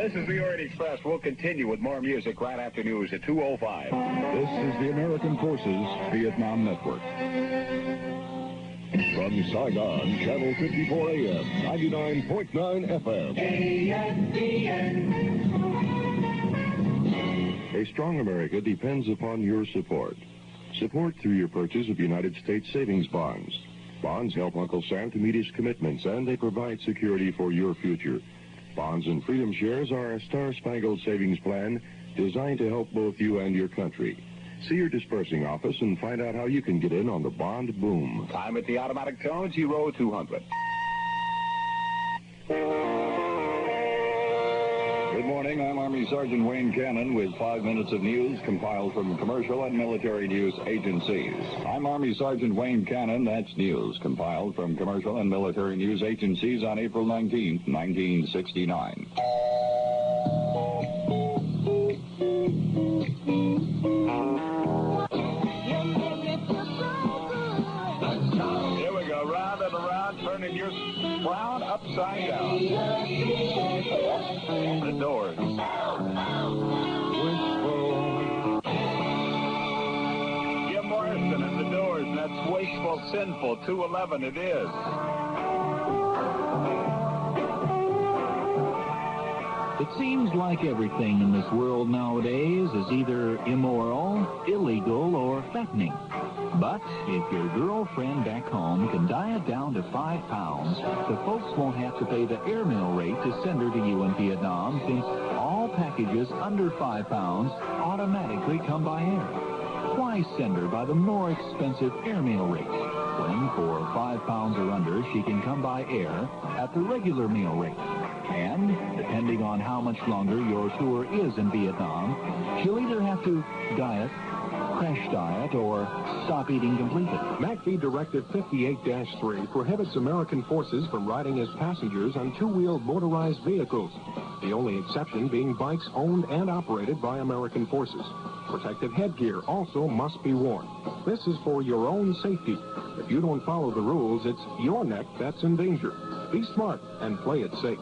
This is the Orient Express. We'll continue with more music right after news at 2:05. This is the American Forces Vietnam Network. From Saigon, Channel 54 AM, 99.9 FM. AFVN. A strong America depends upon your support. Support through your purchase of United States savings bonds. Bonds help Uncle Sam to meet his commitments, and they provide security for your future. Bonds and Freedom Shares are a star-spangled savings plan designed to help both you and your country. See your dispersing office and find out how you can get in on the bond boom. Time at the automatic tone, 0200. Good morning. I'm Army Sergeant Wayne Cannon with 5 minutes of news compiled from commercial and military news agencies. I'm Army Sergeant Wayne Cannon. That's news compiled from commercial and military news agencies on April 19, 1969. Here we go, round and around, turning your crown upside down. The doors. Jim Morrison and the Doors, and that's Wasteful, Sinful, 211 it is. It seems like everything in this world nowadays is either immoral, illegal, or fattening. But if your girlfriend back home can diet down to 5 pounds, the folks won't have to pay the airmail rate to send her to you in Vietnam, since all packages under 5 pounds automatically come by air. Why send her by the more expensive airmail rate, when for 5 pounds or under she can come by air at the regular mail rate? And, depending on how much longer your tour is in Vietnam, she'll either have to diet, crash diet, or stop eating completely. MACV Directive 58-3 prohibits American forces from riding as passengers on two-wheeled motorized vehicles, the only exception being bikes owned and operated by American forces. Protective headgear also must be worn. This is for your own safety. If you don't follow the rules, it's your neck that's in danger. Be smart and play it safe.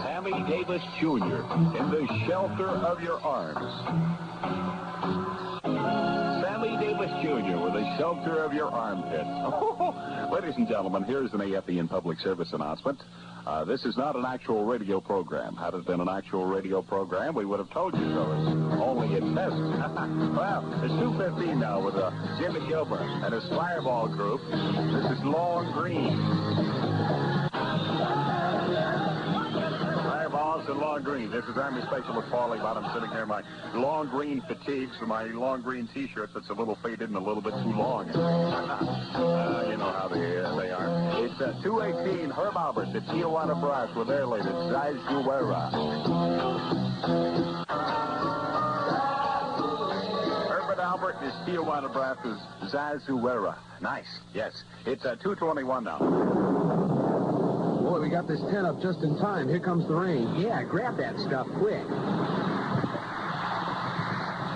Sammy Davis Jr. in the shelter of your arms. Sammy Davis Jr. with the shelter of your armpit. Ladies and gentlemen, here's an AFVN public service announcement. This is not an actual radio program. Had it been an actual radio program, we would have told you so. It's only a test. Well, it's 2:15 now with Jimmy Gilbert and his Fireball group. This is Long Green. Fireballs and Long Green. This is Army Specialist Paulie Bottom sitting here in my Long Green fatigues and my Long Green T-shirt that's a little faded and a little bit too long. You know how they are. It's 218 Herb Albert, the Tijuana Brass with their latest Zazuera. Herbert Albert is Tijuana Brass's Zazuera. Nice. Yes. It's 2:21 now. Boy, we got this tent up just in time. Here comes the rain. Yeah, grab that stuff quick.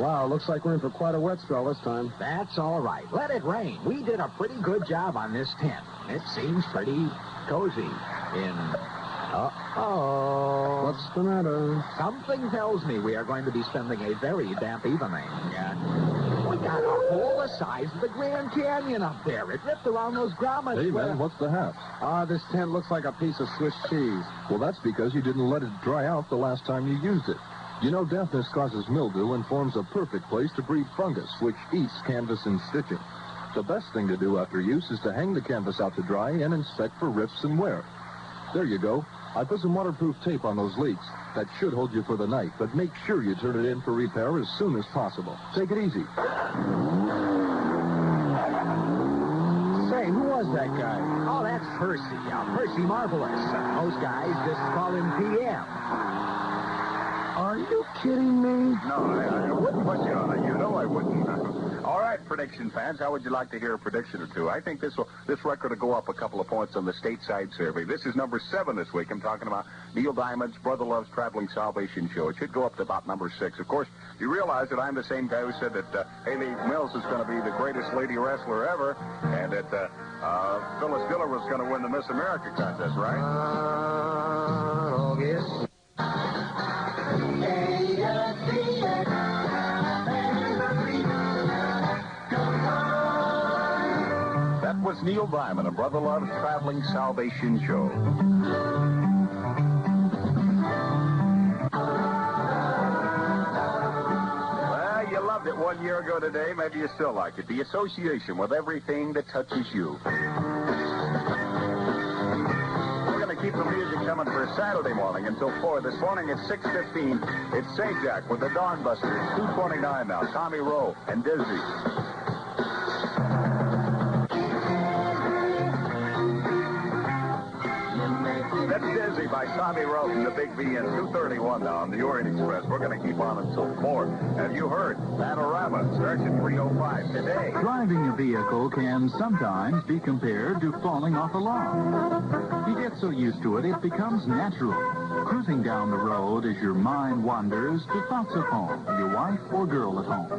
Wow, looks like we're in for quite a wet spell this time. That's all right. Let it rain. We did a pretty good job on this tent. It seems pretty cozy in... Uh-oh. What's the matter? Something tells me we are going to be spending a very damp evening. We got a hole the size of the Grand Canyon up there. It ripped around those grommets. Hey, man, what's the half? This tent looks like a piece of Swiss cheese. Well, that's because you didn't let it dry out the last time you used it. You know, dampness causes mildew and forms a perfect place to breed fungus, which eats canvas and stitching. The best thing to do after use is to hang the canvas out to dry and inspect for rips and wear. There you go. I put some waterproof tape on those leaks. That should hold you for the night, but make sure you turn it in for repair as soon as possible. Take it easy. Say, who was that guy? Oh, that's Percy. Percy Marvelous. Most guys just call him PM. Are you kidding me? No, I wouldn't put you on it. You know I wouldn't. All right, prediction fans, how would you like to hear a prediction or two? I think this record will go up a couple of points on the stateside survey. This is number 7 this week. I'm talking about Neil Diamond's Brother Love's Traveling Salvation Show. It should go up to about number 6. Of course, you realize that I'm the same guy who said that Haley Mills is going to be the greatest lady wrestler ever, and that Phyllis Diller was going to win the Miss America contest, right? Oh, yes. That was Neil Diamond and Brother Love's Traveling Salvation Show. Well, you loved it 1 year ago today. Maybe you still like it. The association with everything that touches you. We're going to keep the music coming for Saturday morning until 4. This morning at 6:15, it's St. Jack with the Dawn Busters. 2:29 now. Tommy Rowe and Dizzy. That's Dizzy by Tommy Rowe from the Big V and 2:31 now on the Orient Express. We're going to keep on until 4. Have you heard? Panorama starts at 3:05 today. Driving a vehicle can sometimes be compared to falling off a log. You get so used to it, it becomes natural. Cruising down the road as your mind wanders to thoughts of home, your wife or girl at home.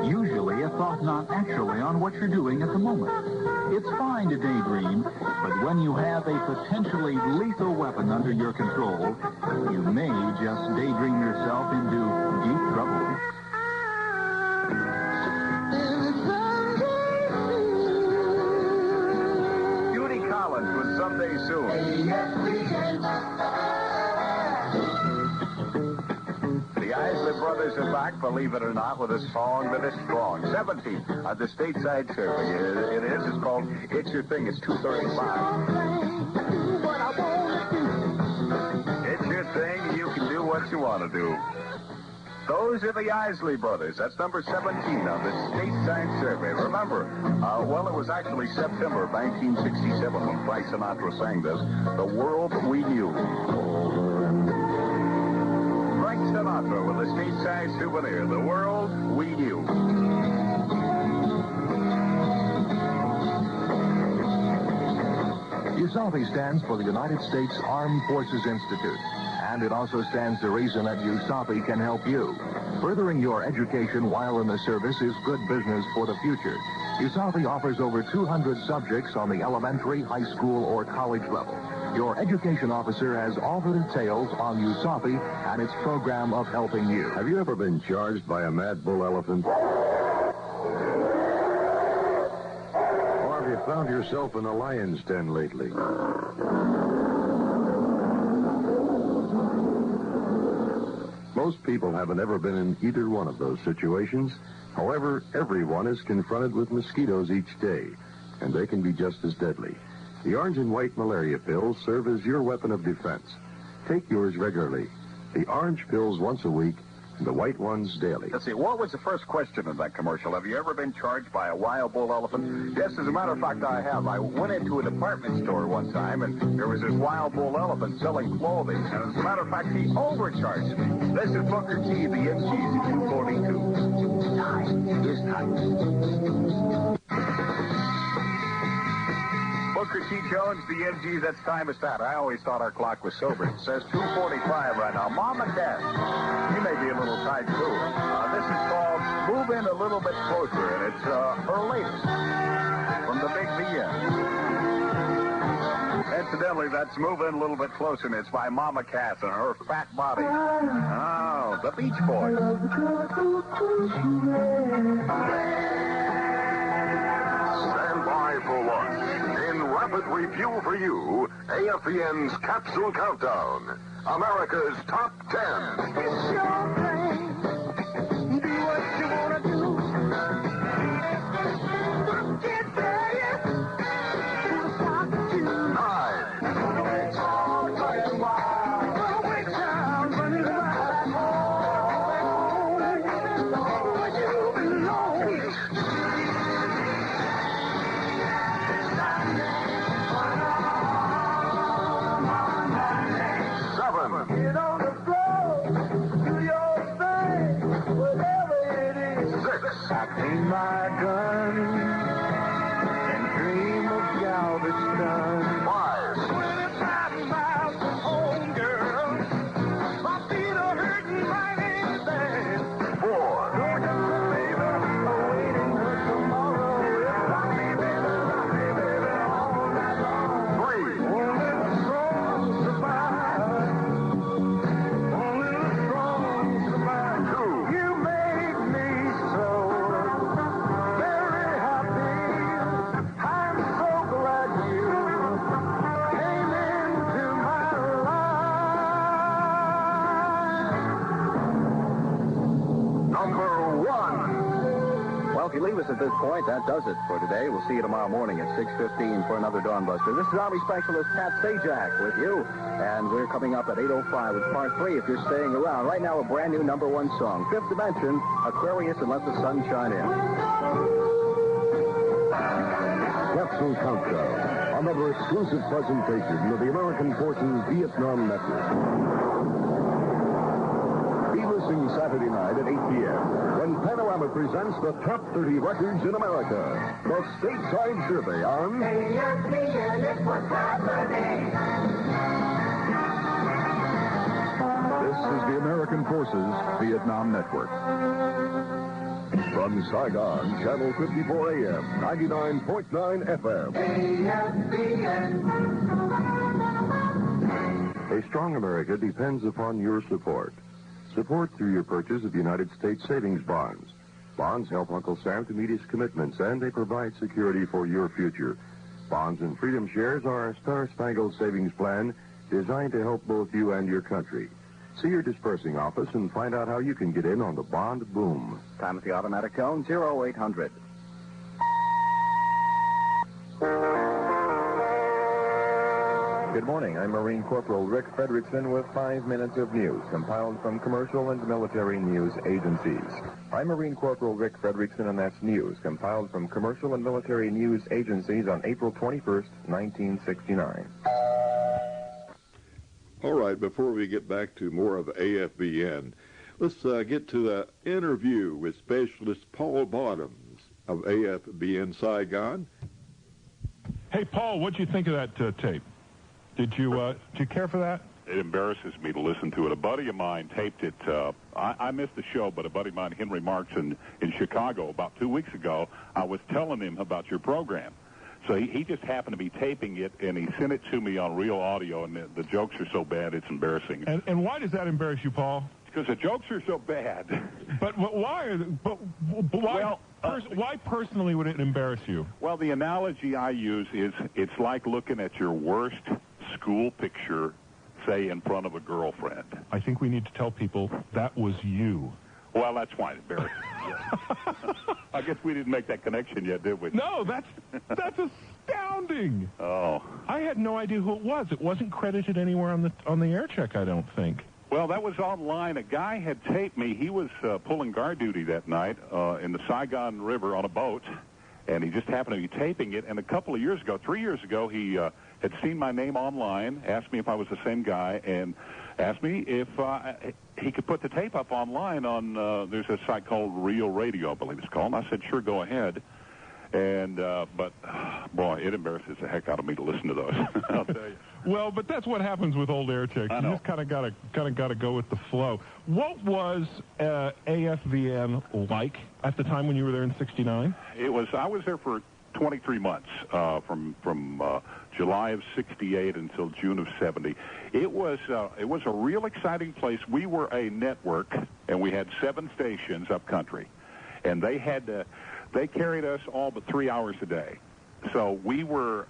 Usually a thought not actually on what you're doing at the moment. It's fine to daydream, but when you have a potentially lethal weapon under your control, you may just daydream yourself into deep trouble. Judy Collins with Someday Soon. The Isley Brothers are back, believe it or not, with a song that is strong. 17 on the stateside survey. It is. It's called It's Your Thing. It's 2:35. It's your thing. You can do what you want to do. Those are the Isley Brothers. That's number 17 on the stateside survey. Remember, well, it was actually September of 1967 when Frank Sinatra sang this. The World We Knew. Frank Sinatra with a stateside souvenir. The World We Knew. USAPI stands for the United States Armed Forces Institute, and it also stands to reason that USAPI can help you. Furthering your education while in the service is good business for the future. USAPI offers over 200 subjects on the elementary, high school, or college level. Your education officer has all the details on USAPI and its program of helping you. Have you ever been charged by a mad bull elephant? Or have you found yourself in a lion's den lately? Most people haven't ever been in either one of those situations. However, everyone is confronted with mosquitoes each day, and they can be just as deadly. The orange and white malaria pills serve as your weapon of defense. Take yours regularly. The orange pills once a week, and the white ones daily. Let's see, what was the first question in that commercial? Have you ever been charged by a wild bull elephant? Yes, as a matter of fact, I have. I went into a department store one time, and there was this wild bull elephant selling clothing. And as a matter of fact, he overcharged me. This is Booker T, the MGs at 242. Time is time. Booker T. Jones, the MGs, that's time is that. I always thought our clock was sober. It says 2:45 right now. Mama Cat, you may be a little tight, too. This is called Move In a Little Bit Closer, and it's her latest from the Big VN. Incidentally, that's Move In a Little Bit Closer, and it's by Mama Cass and her fat body. Oh, the Beach Boys. Stand by for lunch. In rapid review for you, AFVN's Capsule Countdown. America's Top 10. It's your thing. Do what you want to do. Get there. Stop you. 9. It's all running wild. Runaway child running wild. Where you belong. 7. Get on the floor. Do your my gun and dream of Galveston. 25 miles from home, girl. My feet are hurting mighty bad. 4. Don't just a baby awaiting her tomorrow. If I be baby, all night long. 3. Only the strong survive. Only the strong survive. 2. You made me so very happy. I'm so glad you came into my life. Number 1. Well, if you leave us at this point, that does it for today. We'll see you tomorrow morning at 6:15 for another Dawnbuster. This is Army Specialist Pat Sajak with you, and we're coming up at 8:05 with part 3 if you're staying around. Right now, a brand new number 1 song, Fifth Dimension, Aquarius and Let the Sun Shine In. Capsule Countdown, another exclusive presentation of the American Forces Vietnam Network. Be listening Saturday night at 8 p.m. when Panorama presents the top 30 records in America. The Stateside Survey on This is the American Forces Vietnam Network. From Saigon, Channel 54 AM, 99.9 FM. A strong America depends upon your support. Support through your purchase of United States savings bonds. Bonds help Uncle Sam to meet his commitments, and they provide security for your future. Bonds and Freedom Shares are a star-spangled savings plan designed to help both you and your country. See your dispersing office and find out how you can get in on the bond boom. Time at the automatic tone, 0800. Good morning. I'm Marine Corporal Rick Frederickson with 5 minutes of news compiled from commercial and military news agencies. I'm Marine Corporal Rick Frederickson, and that's news compiled from commercial and military news agencies on April 21st, 1969. All right, before we get back to more of AFVN, let's get to an interview with Specialist Paul Bottoms of AFVN Saigon. Hey, Paul, what'd you think of that tape? Did you care for that? It embarrasses me to listen to it. A buddy of mine taped it. I missed the show, but a buddy of mine, Henry Marks, in Chicago about 2 weeks ago, I was telling him about your program. So he just happened to be taping it, and he sent it to me on real audio, and the jokes are so bad it's embarrassing. And why does that embarrass you, Paul? Because the jokes are so bad. But why? Why? Why personally would it embarrass you? Well, the analogy I use is it's like looking at your worst school picture, say, in front of a girlfriend. I think we need to tell people that was you. Well, that's fine. Embarrassing. I guess we didn't make that connection yet, did we? No, that's astounding. Oh. I had no idea who it was. It wasn't credited anywhere on the air check, I don't think. Well, that was online. A guy had taped me. He was pulling guard duty that night in the Saigon River on a boat, and he just happened to be taping it. And a couple of years ago, 3 years ago, he had seen my name online, asked me if I was the same guy, and asked me if he could put the tape up online on, there's a site called Real Radio, I believe it's called. And I said, sure, go ahead. And, but, boy, it embarrasses the heck out of me to listen to those, I'll tell you. Well, but that's what happens with old air checks. You just kind of gotta go with the flow. What was AFVN like at the time when you were there in '69? I was there for 23 months, from July of '68 until June of '70. It was a real exciting place. We were a network, and we had 7 stations up country, and they carried us all but 3 hours a day. So we were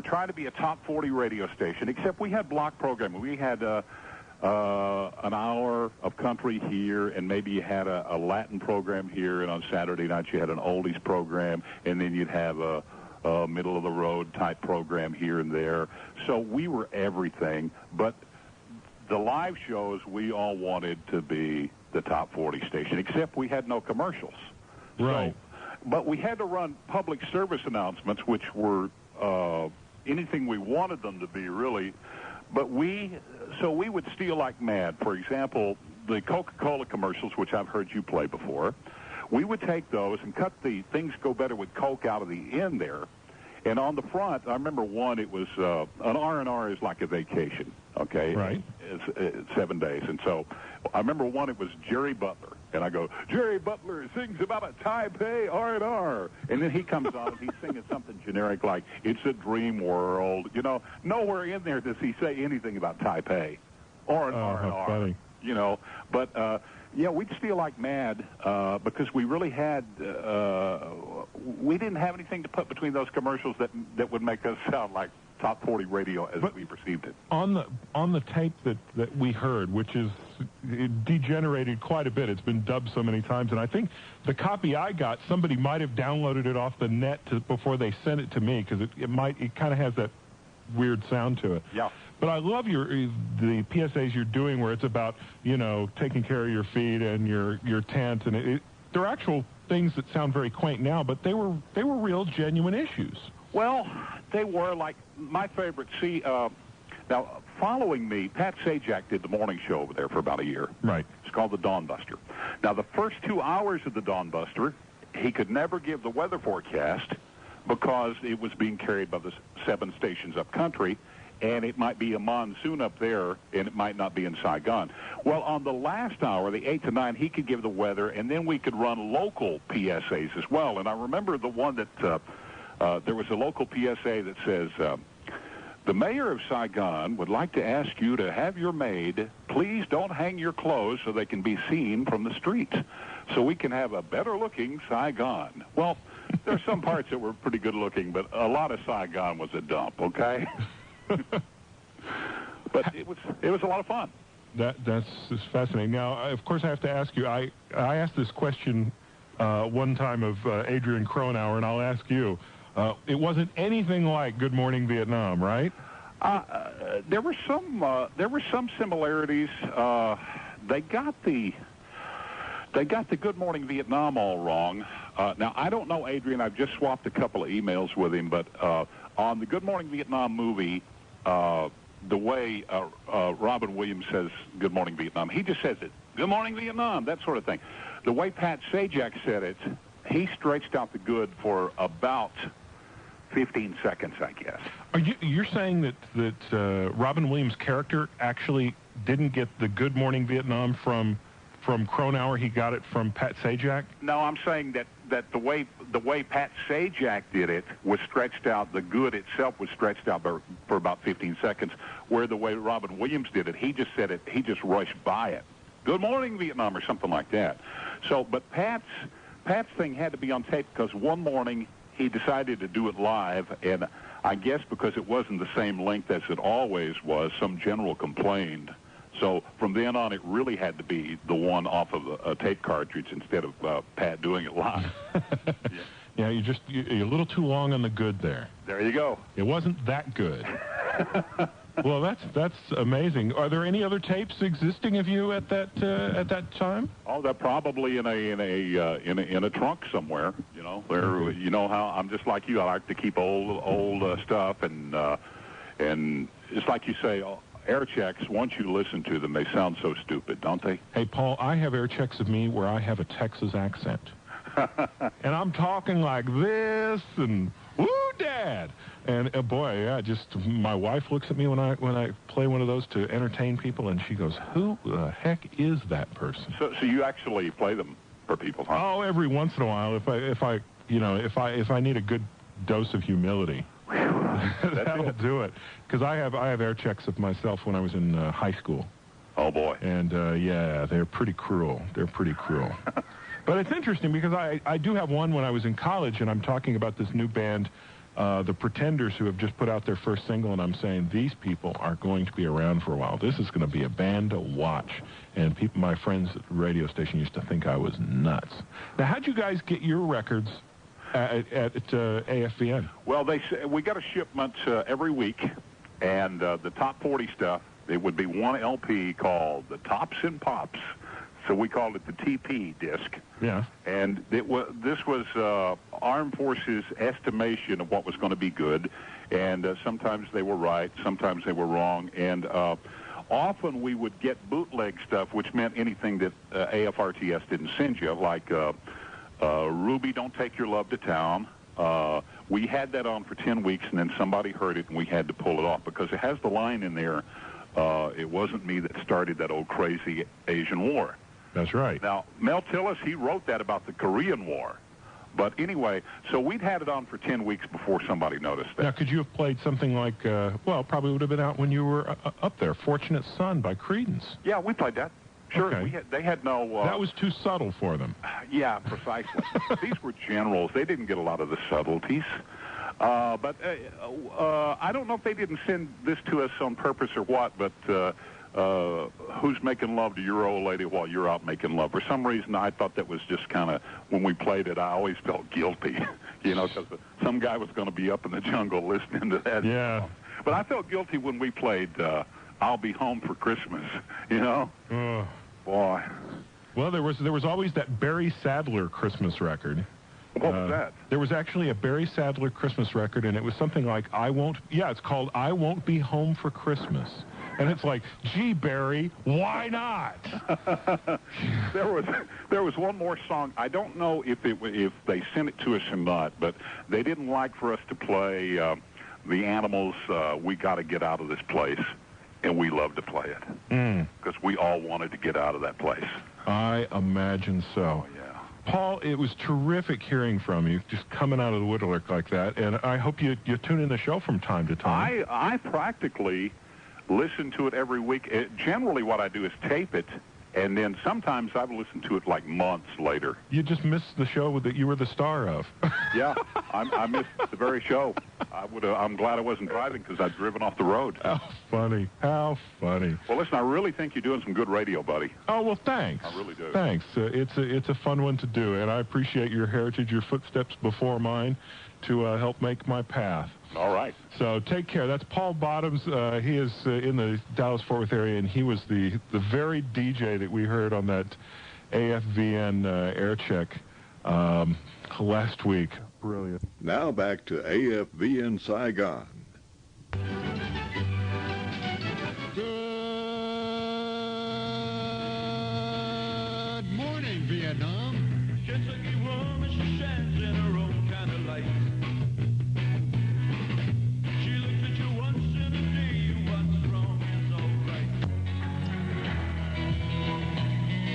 trying to be a top 40 radio station, except we had block programming. We had an hour of country here, and maybe you had a Latin program here, and on Saturday nights you had an oldies program, and then you'd have a middle-of-the-road type program here and there. So we were everything, but the live shows, we all wanted to be the top 40 station, except we had no commercials. Right. So, but we had to run public service announcements, which were anything we wanted them to be, really. But we would steal like mad. For example, the Coca-Cola commercials, which I've heard you play before, we would take those and cut the Things Go Better with Coke out of the end there. And on the front, I remember one, it was an R&R is like a vacation, okay? Right. It's 7 days. And so I remember one, it was Jerry Butler. And I go, Jerry Butler sings about a Taipei R&R. And then he comes on and he's singing something generic like, it's a dream world. You know, nowhere in there does he say anything about Taipei or an R&R. How funny. You know, but, yeah, we'd steal like mad because we really had, we didn't have anything to put between those commercials that would make us sound like top 40 radio as we perceived it. On the tape that we heard, which is it degenerated quite a bit. It's been dubbed so many times, and I think the copy I got, somebody might have downloaded it off the net before they sent it to me because it kind of has that weird sound to it. Yeah. But I love the PSAs you're doing where it's about, you know, taking care of your feet and your tent, and they're actual things that sound very quaint now, but they were real, genuine issues. Well, they were like my favorite. See, now following me, Pat Sajak did the morning show over there for about a year. Right. It's called the Dawn Buster. Now, the first 2 hours of the Dawn Buster, he could never give the weather forecast because it was being carried by the 7 stations up country, and it might be a monsoon up there, and it might not be in Saigon. Well, on the last hour, the 8 to 9, he could give the weather, and then we could run local PSAs as well. And I remember the one that there was a local PSA that says, the mayor of Saigon would like to ask you to have your maid, please don't hang your clothes so they can be seen from the street, so we can have a better-looking Saigon. Well, there's some parts that were pretty good-looking, but a lot of Saigon was a dump, okay? But it was a lot of fun. That's fascinating. Now, of course, I have to ask you, I asked this question one time of Adrian Cronauer, and I'll ask you. It wasn't anything like Good Morning Vietnam, right? There were some similarities. They got the Good Morning Vietnam all wrong. Now, I don't know Adrian. I've just swapped a couple of emails with him, but on the Good Morning Vietnam movie, the way Robin Williams says Good Morning Vietnam, he just says it, Good Morning Vietnam, that sort of thing. The way Pat Sajak said it, he stretched out the good for about 15 seconds, I guess. You're saying that Robin Williams' character actually didn't get the Good Morning Vietnam from Cronauer, he got it from Pat Sajak? No, I'm saying that the way Pat Sajak did it was stretched out. The good itself was stretched out for about 15 seconds, where the way Robin Williams did it, he just said it, he just rushed by it. Good Morning Vietnam or something like that. So, but Pat's thing had to be on tape because one morning he decided to do it live, and I guess because it wasn't the same length as it always was, some general complained. So from then on, it really had to be the one off of a tape cartridge instead of Pat doing it live. Yeah, you're a little too long on the good there. There you go. It wasn't that good. Well, that's amazing. Are there any other tapes existing of you at that time? Oh, they're probably in a trunk somewhere. You know, you know how I'm just like you. I like to keep old stuff, and it's like you say. Air checks, once you listen to them, they sound so stupid, don't they? Hey, Paul, I have air checks of me where I have a Texas accent. And I'm talking like this, and woo, Dad! And boy, yeah, just my wife looks at me when I play one of those to entertain people, and she goes, "Who the heck is that person?" So you actually play them for people, huh? Oh, every once in a while, if I need a good dose of humility. That'll do it. Because I have air checks of myself when I was in high school. Oh boy. And yeah, they're pretty cruel. But it's interesting because I do have one when I was in college, and I'm talking about this new band, the Pretenders, who have just put out their first single, and I'm saying these people are going to be around for a while. This is going to be a band to watch. And my friends at the radio station used to think I was nuts. Now, how'd you guys get your records at AFVN? Well, we got a shipment every week, and the top 40 stuff, it would be one LP called The Tops and Pops. So we called it the TP disc. Yeah. And this was Armed Forces estimation of what was going to be good, and sometimes they were right, sometimes they were wrong, and often we would get bootleg stuff, which meant anything that AFRTS didn't send you, like Ruby, Don't Take Your Love to Town. We had that on for 10 weeks, and then somebody heard it, and we had to pull it off because it has the line in there, it wasn't me that started that old crazy Asian war. That's right. Now, Mel Tillis, he wrote that about the Korean War. But anyway, so we'd had it on for 10 weeks before somebody noticed that. Now, could you have played something like, well, probably would have been out when you were up there, Fortunate Son by Creedence? Yeah, we played that. Sure, Okay. they had no... that was too subtle for them. Yeah, precisely. These were generals. They didn't get a lot of the subtleties. But I don't know if they didn't send this to us on purpose or what, but who's making love to your old lady while you're out making love? For some reason, I thought that was just kind of, when we played it, I always felt guilty, you know, because some guy was going to be up in the jungle listening to that. Yeah. Song. But I felt guilty when we played I'll Be Home for Christmas, you know? Boy. Well, there was always that Barry Sadler Christmas record. What was that? There was actually a Barry Sadler Christmas record, and it was something like, it's called I Won't Be Home for Christmas. And it's like, gee, Barry, why not? There was one more song. I don't know if they sent it to us or not, but they didn't like for us to play the Animals, We Gotta Get Out of This Place, and we loved to play it. Because we all wanted to get out of that place. I imagine so. Yeah. Paul, it was terrific hearing from you, just coming out of the woodwork like that, and I hope you tune in the show from time to time. I practically listen to it every week. Generally what I do is tape it, and then sometimes I've listened to it like months later. You just missed the show that you were the star of. Yeah, I missed the very show. I'm glad I wasn't driving because I'd driven off the road. How funny. How funny. Well, listen, I really think you're doing some good radio, buddy. Oh, well, thanks. I really do. Thanks. It's a fun one to do, and I appreciate your heritage, your footsteps before mine to help make my path. All right. So take care. That's Paul Bottoms. He is in the Dallas-Fort Worth area, and he was the very DJ that we heard on that AFVN air check last week. Brilliant. Now back to AFVN Saigon. Good morning, Vietnam. Just like a woman, she shines in her own kind of light. She looks at you once in a day, what's wrong is all right.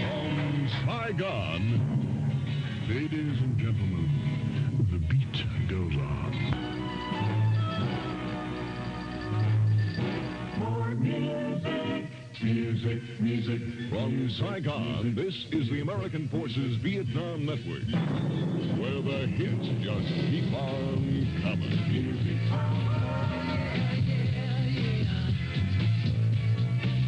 From Saigon, ladies and gentlemen, the beat goes on. More music. Music, music. From Saigon, this is the American Forces Vietnam Network, where the hits just keep on coming. Music.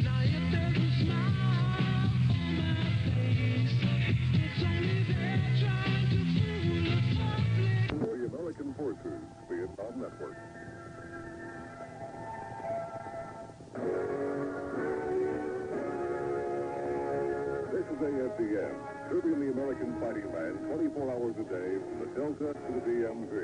Now if there's a smile on my face, it's only there trying to fool the public. For the American Forces Vietnam Network. This is AFVN, serving the American fighting man 24 hours a day from the Delta to the DMV,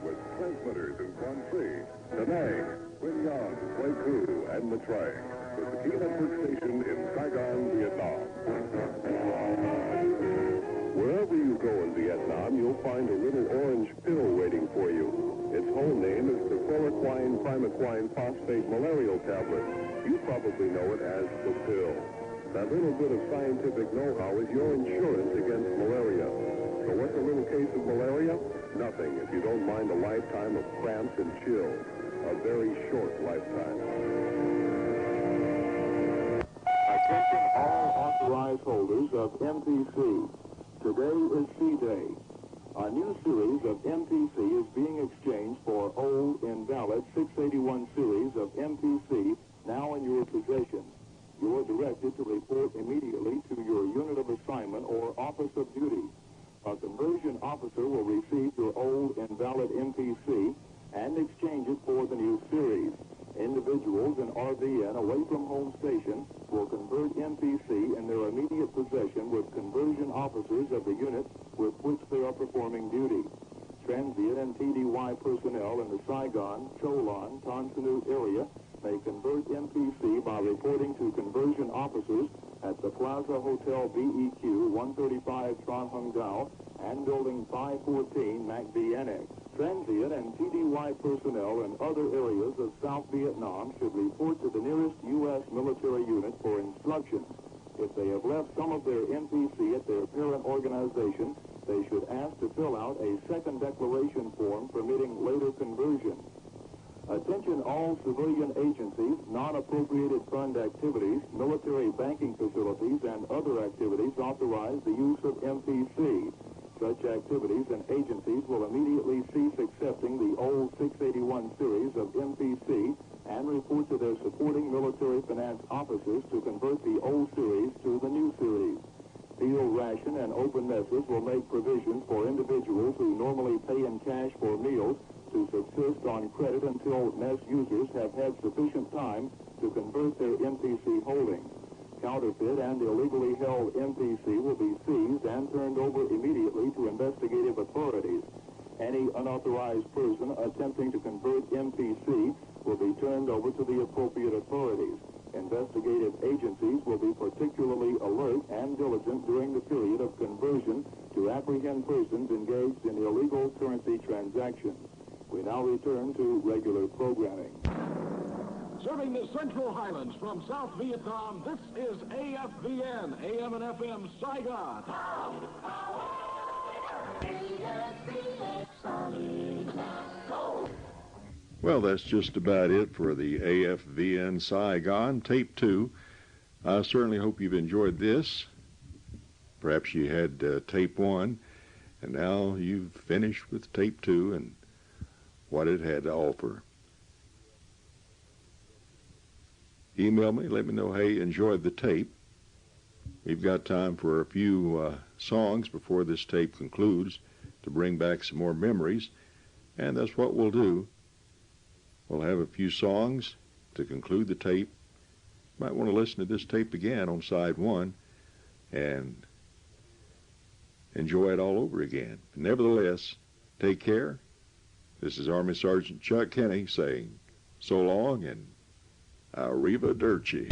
with transmitters in Quan Tri, Da Nang, Quinh Nhon, Pleiku, and Matrang, with the key network station in Saigon, Vietnam. Wherever you go in Vietnam, you'll find a little orange pill waiting for you. Its whole name is the chloroquine primaquine phosphate malarial tablet. You probably know it as the pill. That little bit of scientific know-how is your insurance against malaria. So what's a little case of malaria? Nothing, if you don't mind a lifetime of cramps and chills. A very short lifetime. Attention all authorized holders of MPC. Today is C-Day. A new series of MPC is being exchanged for old, invalid 681 series of MPC now in your possession. You are directed to report immediately to your unit of assignment or office of duty. A conversion officer will receive your old, invalid MPC and exchange it for the new series. Individuals in RVN away from home station will convert MPC in their immediate possession with conversion officers of the unit with which they are performing duty. Transient and TDY personnel in the Saigon, Cholon, Tan Son Nhut area may convert MPC by reporting to conversion officers at the Plaza Plaza Hotel BEQ, 135 Tron Hung Dao, and Building 514 MACV Annex. Transient and TDY personnel in other areas of South Vietnam should report to the nearest U.S. military unit for instruction. If they have left some of their NPC at their parent organization, they should ask to fill out a second declaration form permitting later conversion. Attention all civilian agencies, non-appropriated fund activities, military banking facilities, and other activities authorize the use of MPC. Such activities and agencies will immediately cease accepting the old 681 series of MPC and report to their supporting military finance offices to convert the old series to the new series. Field ration and open messes will make provisions for individuals who normally pay in cash for meals to subsist on credit until mess users have had sufficient time to convert their MPC holdings. Counterfeit and illegally held MPC will be seized and turned over immediately to investigative authorities. Any unauthorized person attempting to convert MPC will be turned over to the appropriate authorities. Investigative agencies will be particularly alert and diligent during the period of conversion to apprehend persons engaged in illegal currency transactions. We now return to regular programming. Serving the Central Highlands from South Vietnam, this is AFVN, AM and FM Saigon. Well, that's just about it for the AFVN Saigon Tape 2. I certainly hope you've enjoyed this. Perhaps you had Tape 1, and now you've finished with Tape 2 and what it had to offer. Email me, let me know, hey, enjoyed the tape. We've got time for a few songs before this tape concludes to bring back some more memories, and that's what we'll do. We'll have a few songs to conclude the tape. Might want to listen to this tape again on side 1 and enjoy it all over again. Nevertheless, take care. This is Army Sergeant Chuck Kenny saying so long and arrivederci.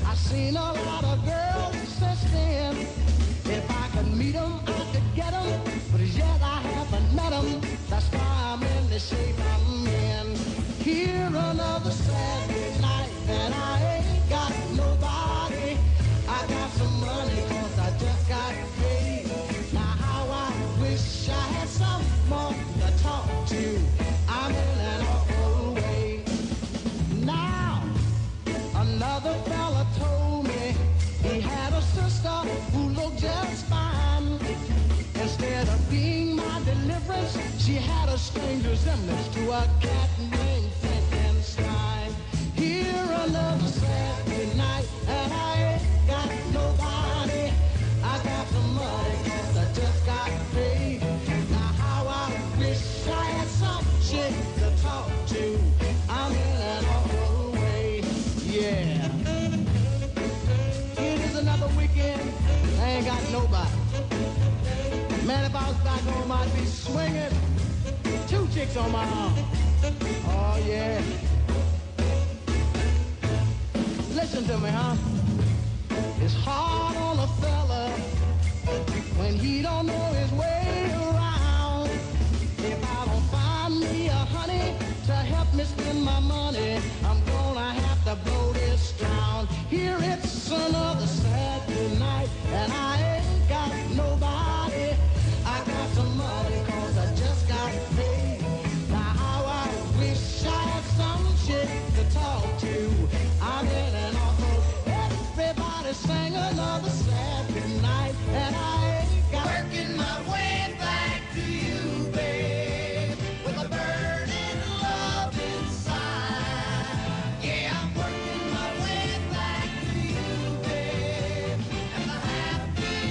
I seen a lot of girls since then. If I could meet them, I could get them. But as yet I haven't met them. That's why I'm in the shape I'm in. Here another Saturday night, and I ain't got nobody. I got some money, cause I just got paid. Now how I wish I had someone to talk to. I'm in an awful way. Now, another fella told me he had a sister who looked just fine. Instead of being my deliverance, she had a strange resemblance to a cat named Frankenstein. Here another Saturday night, and I ain't got nobody. I got some money, cause I just got paid. Now how I wish I had some chick to talk to. I'm in an awful way, yeah. It is another weekend, I ain't got nobody. Man, if I was back home, I'd be swinging 2 chicks on my arm. Oh, yeah. Listen to me, huh? It's hard on a fella when he don't know his way around. If I don't find me a honey to help me spend my money, I'm gonna have to blow this town. Here it's another Saturday night, and I ain't got nobody. I got some money, cause I just got paid. Now how I wish I had some chick to talk to. I'm in an awful, everybody sing another Saturday night, and I ain't got working my way back to you, babe, with a burning love inside. Yeah, I'm working my way back to you, babe, and the happy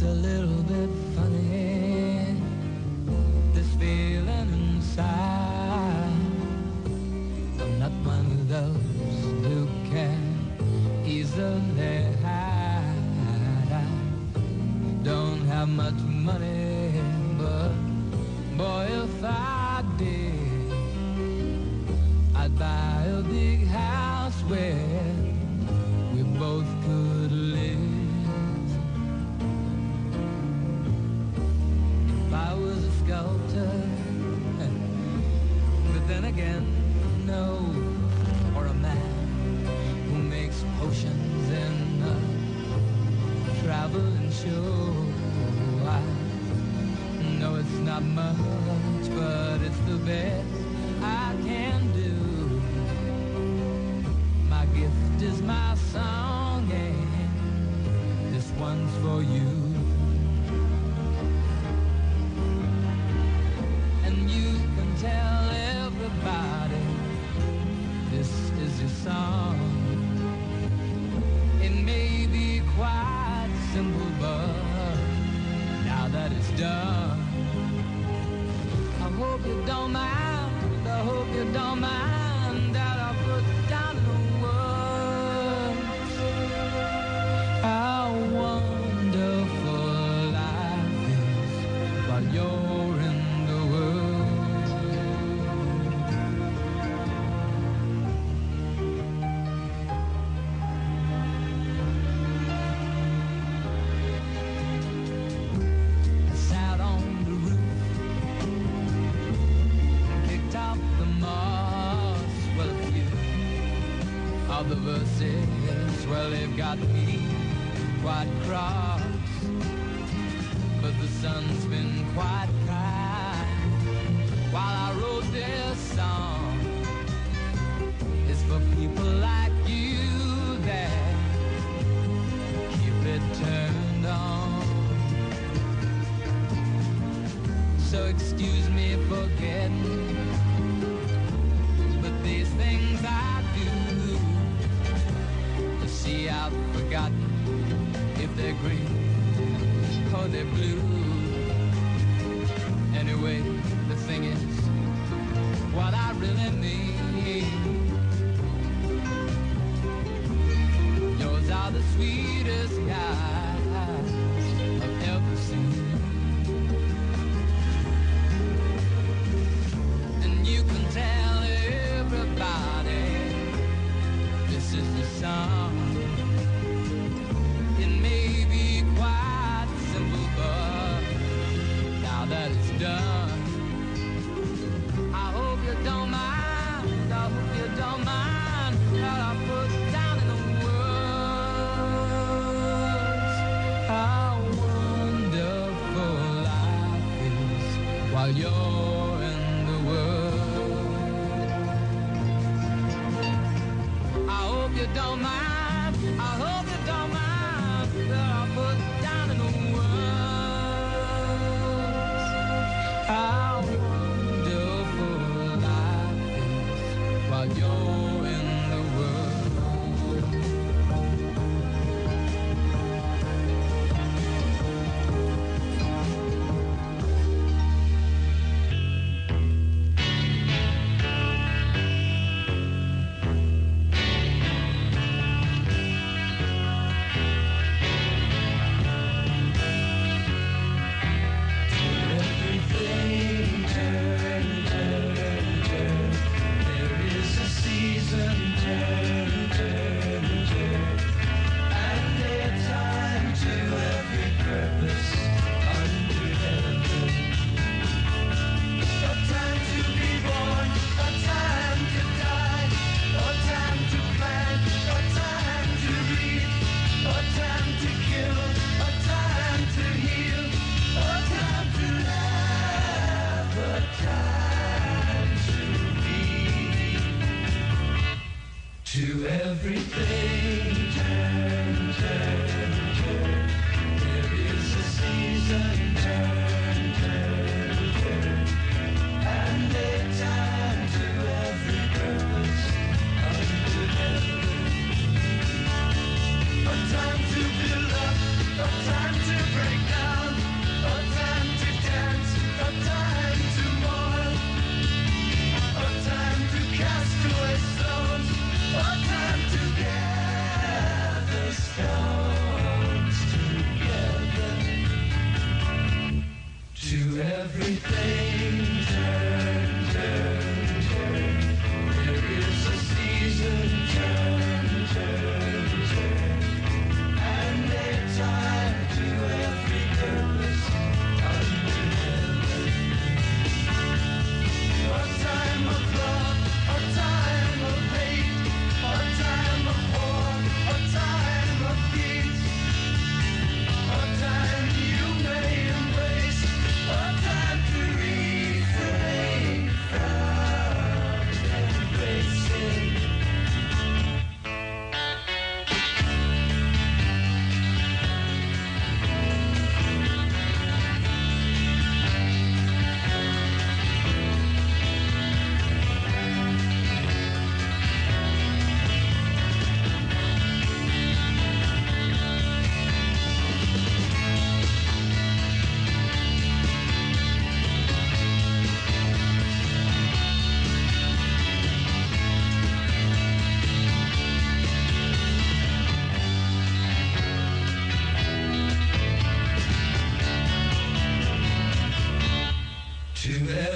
It's a little bit funny, this feeling inside. I'm not one of those who can easily hide. I don't have much money, but boy, if I did, I'd buy a big house where we both could live. If I was a sculptor, but then again, no, or a man who makes potions in a traveling show. I know it's not much, but it's the best I can do. My gift is my song, and this one's for you. And you can tell everybody this is your song. It may be quite simple, but now that it's done, I hope you don't mind, I hope you don't mind that I put down in the words how wonderful life is while you're in the world. I sat on the roof, kicked off the moss. Well, a few of the verses, well, they've got me quite cross, but the sun's been quite kind while I wrote this song. It's for people like you that keep it turned on. So excuse me for getting, but these things I do, you see, I've forgotten if they're green or they're blue. Anyway, the thing is, what I really mean, yours are the sweetest eyes I've ever seen. And you can tell everybody this is the song. It may be quite simple, but now that it's done, I hope you don't mind, I hope you don't mind that I put down in the words how wonderful life is while you're in the world. I hope you don't mind, I hope you don't mind that I put down in the words how wonderful life is while you're in the world.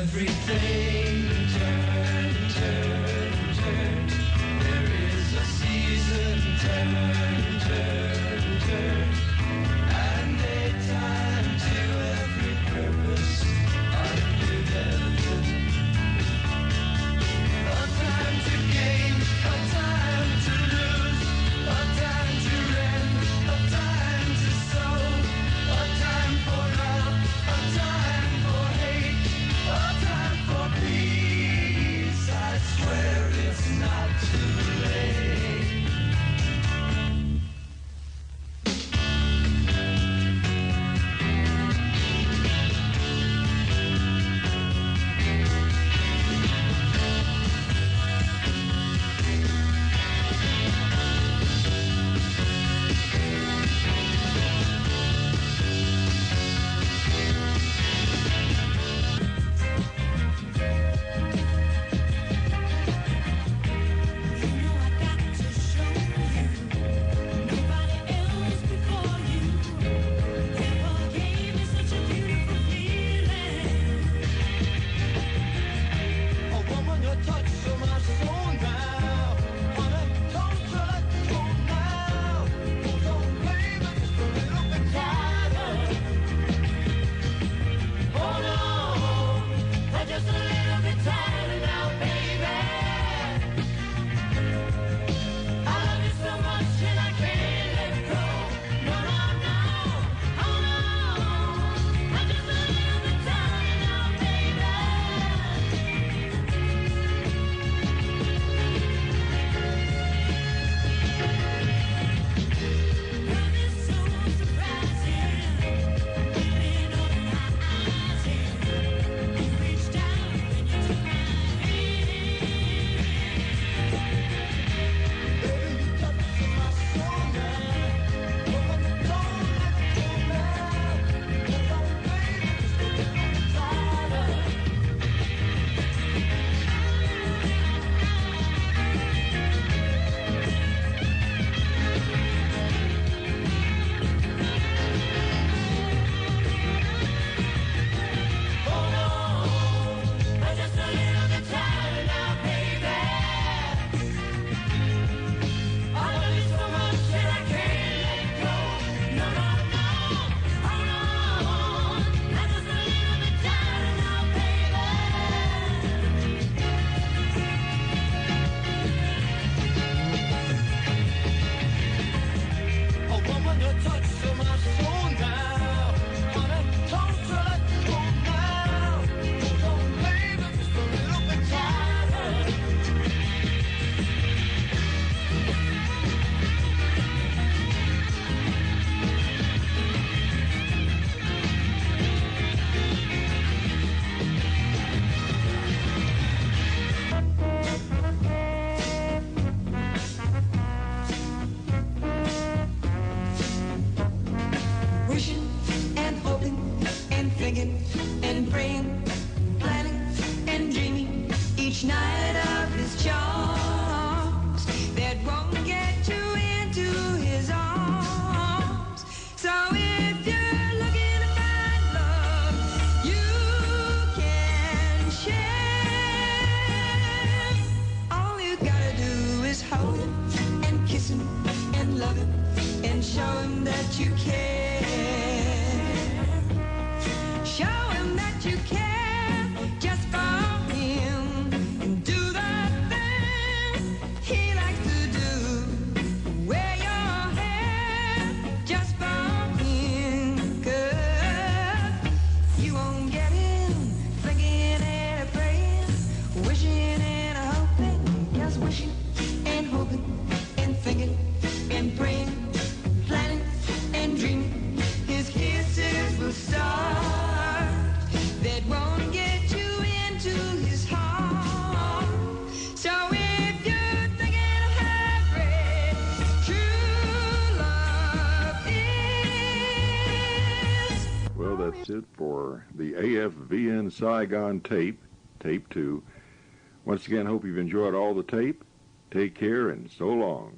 everything turn, turn, turn. There is a season, turn, turn, turn. And a time to every purpose under heaven. A time to gain, a time to lose, a time to rend, a time to sow, a time for love, a time for hate, a time for peace. I swear it's not too late. Wishing and hoping and thinking and praying, planning and dreaming each night of his charms that won't get you into his arms. So if you're looking to find love, you can share. All you gotta do is hold him and kiss him and love him and show him that you care. Show him that you care just for him and do the things he likes to do. Wear your hair just for him, 'cause you won't get him thinking and praying, wishing and hoping, just wishing and hoping and thinking and praying, planning and dreaming. His kisses will start that won't get you into his heart. So if you're thinking of hybrid, true love is. Well, that's it for the AFVN Saigon tape, tape 2. Once again, hope you've enjoyed all the tape. Take care and so long.